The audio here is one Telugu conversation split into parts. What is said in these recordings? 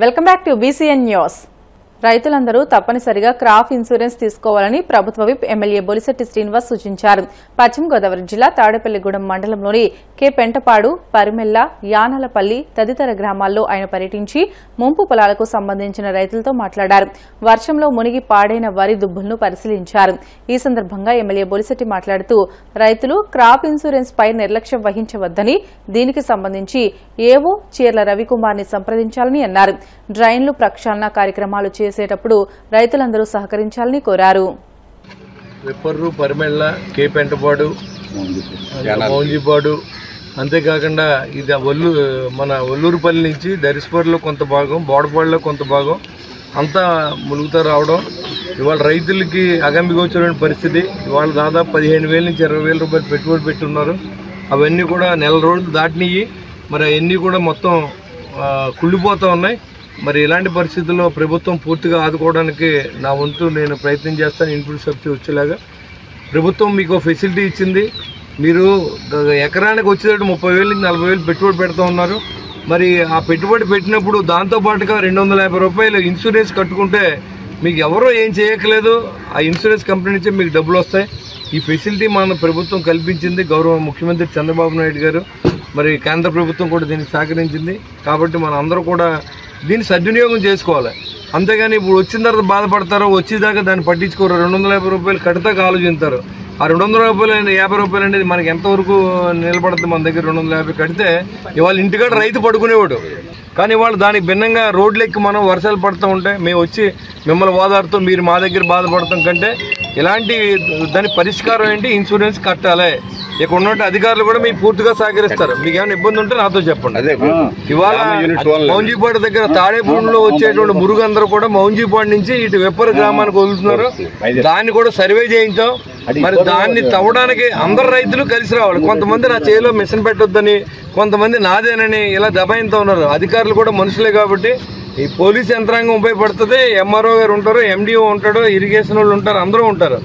Welcome back to BCN news. రైతులందరూ తప్పనిసరిగా క్రాప్ ఇన్సూరెన్స్ తీసుకోవాలని ప్రభుత్వ విప్ ఎమ్మెల్యే బొలిశెట్టి శ్రీనివాస్ సూచించారు. పశ్చిమ గోదావరి జిల్లా తాడేపల్లిగూడెం మండలంలోని కె పెంటపాడు, పరిమెల్ల, యానాలపల్లి తదితర గ్రామాల్లో ఆయన పర్యటించి ముంపు పొలాలకు సంబంధించిన రైతులతో మాట్లాడారు. వర్షంలో మునిగి పాడైన వరి దుబ్బులను పరిశీలించారు. ఈ సందర్భంగా ఎమ్మెల్యే బొలిశెట్టి మాట్లాడుతూ రైతులు క్రాప్ ఇన్సూరెన్స్ పై నిర్లక్ష్యం వహించవద్దని, దీనికి సంబంధించి ఏవో చీర్ల రవికుమార్ ని సంప్రదించాలని అన్నారు. డ్రైన్లు ప్రక్షాళన కార్యక్రమాలు చేసేటప్పుడు రైతులందరూ సహకరించాలని కోరారు. విప్పర్రు, పరిమెళ్ళ, కే పెంటపాడు, మౌంజిపాడు, అంతేకాకుండా ఇది మన ఒల్లూరుపల్లి నుంచి దరిస్పర్లో కొంత భాగం, బోడపాడులో కొంత భాగం అంతా ములుగుతా రావడం ఇవాళ రైతులకి అగమ్యగోచరమైన పరిస్థితి. ఇవాళ దాదాపు 15,000 నుంచి 20,000 రూపాయలు పెట్టుబడి పెట్టున్నారు. అవన్నీ కూడా నెల రోజులు దాటినవి. మరి అవన్నీ కూడా మొత్తం కుళ్ళిపోతూ ఉన్నాయి. మరి ఇలాంటి పరిస్థితుల్లో ప్రభుత్వం పూర్తిగా ఆదుకోవడానికి నా వంతు నేను ప్రయత్నం చేస్తాను. ఇన్పుట్ సబ్సిడీ వచ్చేలాగా ప్రభుత్వం మీకు ఫెసిలిటీ ఇచ్చింది. మీరు ఎకరానికి వచ్చేటట్టు 30,000 నుంచి 40,000 పెట్టుబడి పెడుతూ ఉన్నారు. మరి ఆ పెట్టుబడి పెట్టినప్పుడు దాంతోపాటుగా 250 రూపాయలు ఇన్సూరెన్స్ కట్టుకుంటే మీకు ఎవరో ఏం చేయట్లేదు. ఆ ఇన్సూరెన్స్ కంపెనీ నుంచి మీకు డబ్బులు వస్తాయి. ఈ ఫెసిలిటీ మన ప్రభుత్వం కల్పించింది. గౌరవ ముఖ్యమంత్రి చంద్రబాబు నాయుడు గారు, మరి కేంద్ర ప్రభుత్వం కూడా దీనికి సహకరించింది. కాబట్టి మన అందరూ కూడా దీన్ని సద్వినియోగం చేసుకోవాలి. అంతేగాని ఇప్పుడు వచ్చిన తర్వాత బాధపడతారో, వచ్చేదాకా దాన్ని పట్టించుకోరు. 250 రూపాయలు కడతాక ఆలోచిస్తారు. ఆ 200 రూపాయలు 50 రూపాయలు అనేది మనకి ఎంతవరకు నిలబడుతుంది? మన దగ్గర 250 కడితే ఇవాళ ఇంటికాడ రైతు పడుకునేవాడు. కానీ వాళ్ళు దానికి భిన్నంగా రోడ్లెక్కి మనం వర్షాలు పడుతూ ఉంటే మేము వచ్చి మిమ్మల్ని ఓదారుతూ మీరు మా దగ్గర బాధపడతాం కంటే ఇలాంటి దాని పరిష్కారం ఏంటి? ఇన్సూరెన్స్ కట్టాలి. ఇక్కడ ఉన్నట్టు అధికారులు కూడా మీకు పూర్తిగా సహకరిస్తారు. మీకు ఏమైనా ఇబ్బంది ఉంటే నాతో చెప్పండి. ఇవాళ మౌంజీపాడు దగ్గర తాడేపూడిలో వచ్చేటువంటి మురుగు అందరూ కూడా మౌంజీపాడు నుంచి ఇటు వెప్పర్ గ్రామానికి వదులుతున్నారు. దాన్ని కూడా సర్వే చేయించాం. మరి దాన్ని తవ్వడానికి అందరు రైతులు కలిసి రావాలి. కొంతమంది నా చేతిలో మిషన్ పెట్టొద్దని, కొంతమంది నాదేనని ఇలా దబాయిస్తూ ఉన్నారు. అధికారులు కూడా మనుషులే కాబట్టి ఈ పోలీస్ యంత్రాంగం ఉపయోగపడుతుంది. MRO గారు ఉంటారు, MDO ఉంటాడు, ఇరిగేషన్ వాళ్ళు ఉంటారు, అందరూ ఉంటారు.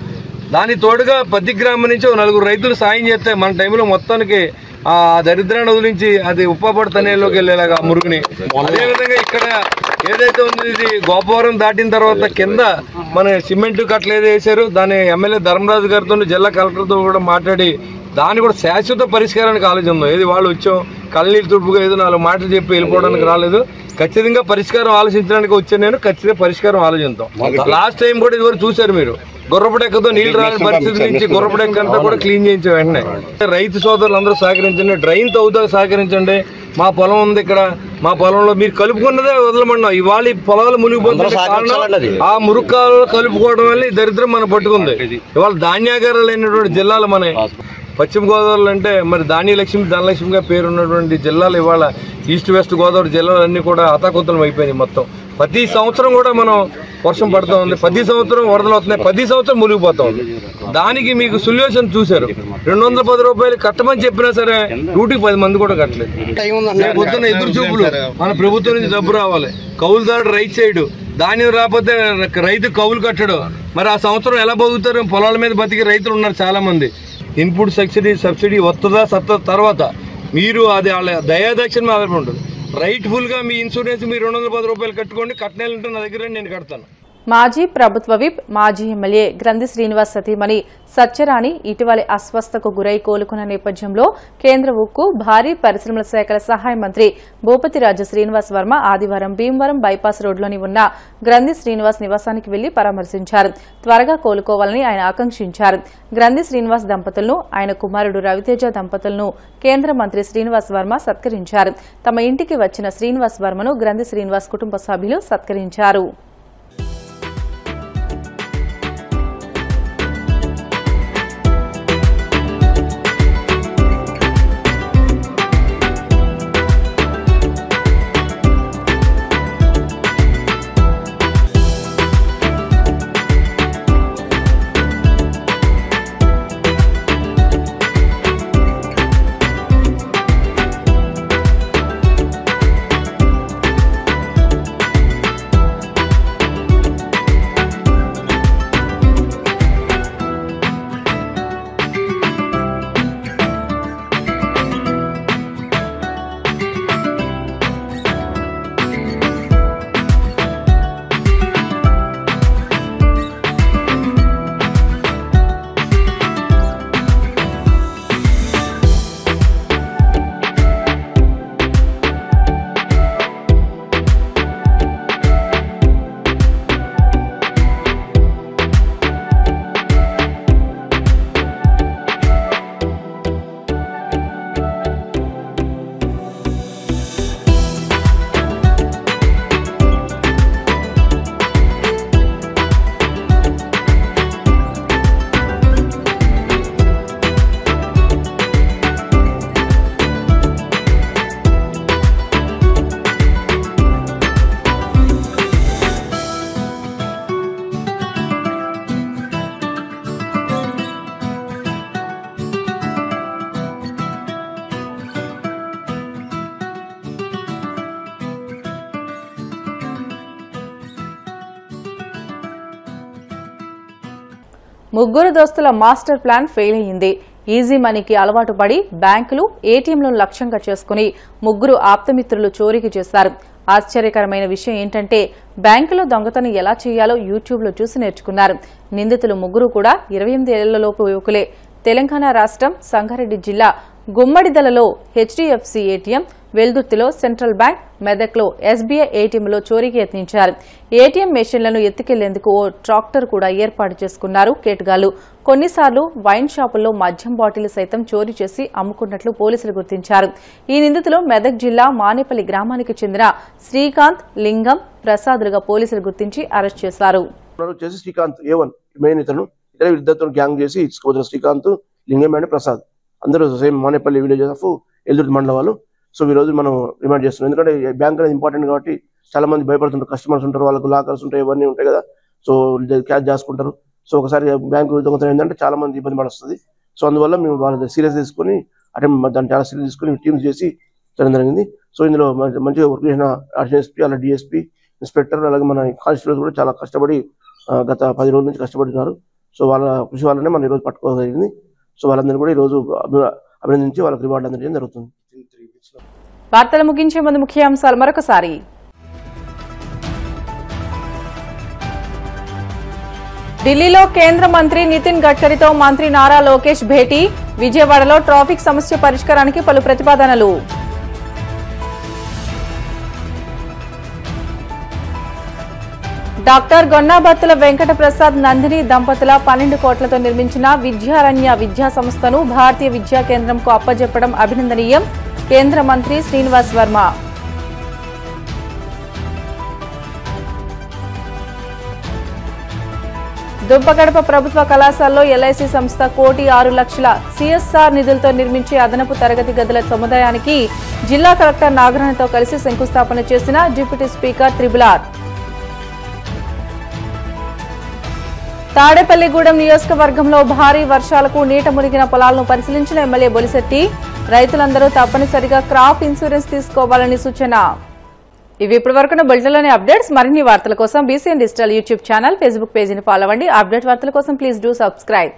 దాని తోడుగా పత్తి గ్రామం నుంచి 4 రైతులు సాయం చేస్తే మన టైంలో మొత్తానికి ఆ దరిద్రాన్ని వదిలించి అది ఉప్పాపడి తనేలోకి వెళ్ళేలాగా మురుగుని. అదేవిధంగా ఇక్కడ ఏదైతే ఉంది ఇది గోపవరం దాటిన తర్వాత కింద మన సిమెంట్ కట్టలు ఏదో వేశారు. దాన్ని ఎమ్మెల్యే ధర్మరాజు గారితో, జిల్లా కలెక్టర్తో కూడా మాట్లాడి దాన్ని కూడా శాశ్వత పరిష్కారానికి ఆలోచన. ఏది వాళ్ళు వచ్చాం కళ్ళనీళ్ళు తుడుపుగా ఏదో 4 మాటలు చెప్పి వెళ్ళిపోవడానికి రాలేదు. ఖచ్చితంగా పరిష్కారం ఆలోచించడానికి వచ్చాను నేను. ఖచ్చితంగా పరిష్కారం ఆలోచిద్దాం. లాస్ట్ టైం కూడా ఇదివరకు చూశారు మీరు, గుర్రపడెక్కతో నీళ్లు రాని పరిస్థితి నుంచి గుర్రపడెక్క అంతా కూడా క్లీన్ చేయించాం వెంటనే. రైతు సోదరులు అందరూ సహకరించండి. డ్రైన్ తవ్వుతా సహకరించండి. మా పొలం ఉంది ఇక్కడ, మా పొలంలో మీరు కలుపుకున్నదే వదలమన్నాం. ఇవాళ పొలాలు మునిగిపోతుంది. ఆ మురుక్కాలలో కలుపుకోవడం వల్ల ఈ దరిద్రం మనం పట్టుకుంది. ఇవాళ ధాన్యాగారాలు అయినటువంటి జిల్లాలు మన పశ్చిమ గోదావరిలో అంటే మరి ధాన్యలక్ష్మి, ధనలక్ష్మిగా పేరున్నటువంటి జిల్లాలు ఇవాళ ఈస్ట్ వెస్ట్ గోదావరి జిల్లాలన్నీ కూడా అతాకుతలం అయిపోయినాయి. మొత్తం ప్రతి సంవత్సరం కూడా మనం వర్షం పడుతూ ఉంది, ప్రతి సంవత్సరం వరదలు అవుతున్నాయి, ప్రతి సంవత్సరం మునిగిపోతా ఉంది. దానికి మీకు సొల్యూషన్ చూశారు. 210 రూపాయలు కట్టమని చెప్పినా సరే 110 మంది కూడా కట్టలేదు. పొద్దున్న ఎదురు చూపులు మన ప్రభుత్వం నుంచి డబ్బు రావాలి. కౌలుదారుడు రైట్ సైడ్ ధాన్యం రాకపోతే రైతు కౌలు కట్టడు. మరి ఆ సంవత్సరం ఎలా బతుకుతారు? పొలాల మీద బతికే రైతులు ఉన్నారు చాలా మంది. ఇన్పుట్ సబ్సిడీ వస్తుందా తర్వాత మీరు అది వాళ్ళ దయాదక్షిణ ఆధారపడి ఉంటుంది. రైట్ఫుల్గా మీ ఇన్సూరెన్స్ మీరు 210 రూపాయలు కట్టుకోండి. కట్టినట్టు నా దగ్గర నేను కడతాను. మాజీ ప్రభుత్వ విప్, మాజీ ఎమ్మెల్యే గ్రంథి శ్రీనివాస్ సతీమణి సత్యరాణి ఇటీవలి అస్వస్థకు గురై కోలుకున్న నేపథ్యంలో కేంద్ర ఉక్కు, భారీ పరిశ్రమల శాఖల సహాయ మంత్రి భూపతిరాజు శ్రీనివాస్ వర్మ ఆదివారం భీమవరం బైపాస్ రోడ్లోని ఉన్న గ్రంథి శ్రీనివాస్ నివాసానికి వెళ్లి పరామర్శించారు. త్వరగా కోలుకోవాలని ఆయన ఆకాంక్షించారు. గ్రంథి శ్రీనివాస్ దంపతులను, ఆయన కుమారుడు రవితేజ దంపతులను కేంద్ర మంత్రి శ్రీనివాస్ వర్మ సత్కరించారు. తమ ఇంటికి వచ్చిన శ్రీనివాస్ వర్మను గ్రంథి శ్రీనివాస్ కుటుంబ సభ్యులు సత్కరించారు. ముగ్గురు దోస్తుల మాస్టర్ ప్లాన్ ఫెయిల్ అయింది. ఈజీ మనీకి అలవాటు పడి బ్యాంకులు, ఏటీఎంలను లక్ష్యంగా చేసుకుని ముగ్గురు ఆప్తమిత్రులు చోరీకి చేశారు. ఆశ్చర్యకరమైన విషయం ఏంటంటే బ్యాంకులో దొంగతనం ఎలా చేయాలో యూట్యూబ్లో చూసి నేర్చుకున్నారు. నిందితులు ముగ్గురు కూడా 28 ఏళ్లలోపు యువకులే. తెలంగాణ రాష్ట్రం సంగారెడ్డి జిల్లా గుమ్మడిదలలో హెచ్డీఎఫ్సీ ఏటీఎం, వెల్దుర్తిలో సెంట్రల్ బ్యాంక్, మెదక్లో ఎస్బీఐ ఏటీఎంలో చోరీకి యత్నించారు. ఏటీఎం మెషిన్లను ఎత్తుకెళ్లేందుకు ఓ ట్రాక్టర్ కూడా ఏర్పాటు చేసుకున్నారు కేటుగాళ్లు. కొన్నిసార్లు వైన్ షాపుల్లో మద్యం బాటిల్ సైతం చోరీ చేసి అమ్ముకున్నట్లు పోలీసులు గుర్తించారు. ఈ నిందితులు మెదక్ జిల్లా మానేపల్లి గ్రామానికి చెందిన శ్రీకాంత్, లింగం, ప్రసాదులుగా పోలీసులు గుర్తించి అరెస్ట్ చేశారు. శ్రీకాంత్ A1 మెయిన్ ఇతను ఇద్దరితో గ్యాంగ్ చేసి ఇచ్చుకోవచ్చిన శ్రీకాంత్, లింగం అండ్ ప్రసాద్ అందరూ same Manepalli village of Eldurthi మండలం వాళ్ళు. సో ఈ రోజు మనం రిమాండ్ చేస్తున్నాం. ఎందుకంటే బ్యాంక్ అనేది ఇంపార్టెంట్ కాబట్టి చాలా మంది భయపడుతుంటారు. కస్టమర్స్ ఉంటారు, వాళ్ళకు లాకర్స్ ఉంటాయి, ఇవన్నీ ఉంటాయి కదా. సో క్యాష్ చేసుకుంటారు. సో ఒకసారి బ్యాంకు దొంగతనం ఏంటంటే చాలా మంది ఇబ్బంది పడుతుంది. సో అందువల్ల మేము వాళ్ళ సీరియస్ తీసుకుని దాన్ని చాలా సీరియస్ తీసుకుని టీమ్స్ చేసి చేయడం జరిగింది. సో ఇందులో మంచిగా వర్క్ చేసిన ఎస్పీ, అలా డిఎస్పీ, ఇన్స్పెక్టర్, అలాగే మన కానిస్టేబుల్స్ కూడా చాలా కష్టపడి గత 10 రోజుల నుంచి కష్టపడుతున్నారు. సో వాళ్ళ కృషి వల్లనే మనం ఈరోజు పట్టుకోవడం జరిగింది. సో వాళ్ళందరినీ కూడా ఈరోజు అభినందించి వాళ్ళకి రివార్డు అందజేయడం జరుగుతుంది. వార్తలు ముగించే ముందు ముఖ్యాంశాలు మరొకసారి. ఢిల్లీలో కేంద్ర మంత్రి నితిన్ గడ్కరీతో మంత్రి నారా లోకేష్ భేటీ. విజయవాడలో ట్రాఫిక్ సమస్య పరిష్కారానికి పలు ప్రతిపాదనలు. డాక్టర్ గొన్నాబత్తుల వెంకట ప్రసాద్ నందిని దంపతుల 12 కోట్లతో నిర్మించిన విద్యారణ్య విద్యా సంస్థను భారతీయ విద్యా కేంద్రంకు అప్పజెప్పడం అభినందనీయం. కేంద్ర మంత్రి శ్రీనివాస్ వర్మ. దుబ్బగడప ప్రభుత్వ కళాశాలలో ఎల్ఐసి సంస్థ 1,06,00,000 సిఎస్ఆర్ నిధులతో నిర్మించే అదనపు తరగతి గదుల సముదాయానికి జిల్లా కలెక్టర్ నాగరాణతో కలిసి శంకుస్థాపన చేసిన deputy speaker triple R. Tadepalligudem నియోజకవర్గంలో భారీ వర్షాలకు నీట మునిగిన పొలాలను పరిశీలించిన ఎమ్మెల్యే బొలిశెట్టి. రైతులందరూ తప్పనిసరిగా క్రాప్ ఇన్సూరెన్స్ తీసుకోవాలని సూచన. ఇవి ఇప్పటివరకున్న బులెటిన్లోని అప్డేట్స్. మరిన్ని వార్తల కోసం BCN digital YouTube channel, Facebook పేజీని ఫాలో అవ్వండి. అప్డేట్ వార్తల కోసం ప్లీజ్ డూ సబ్స్క్రైబ్.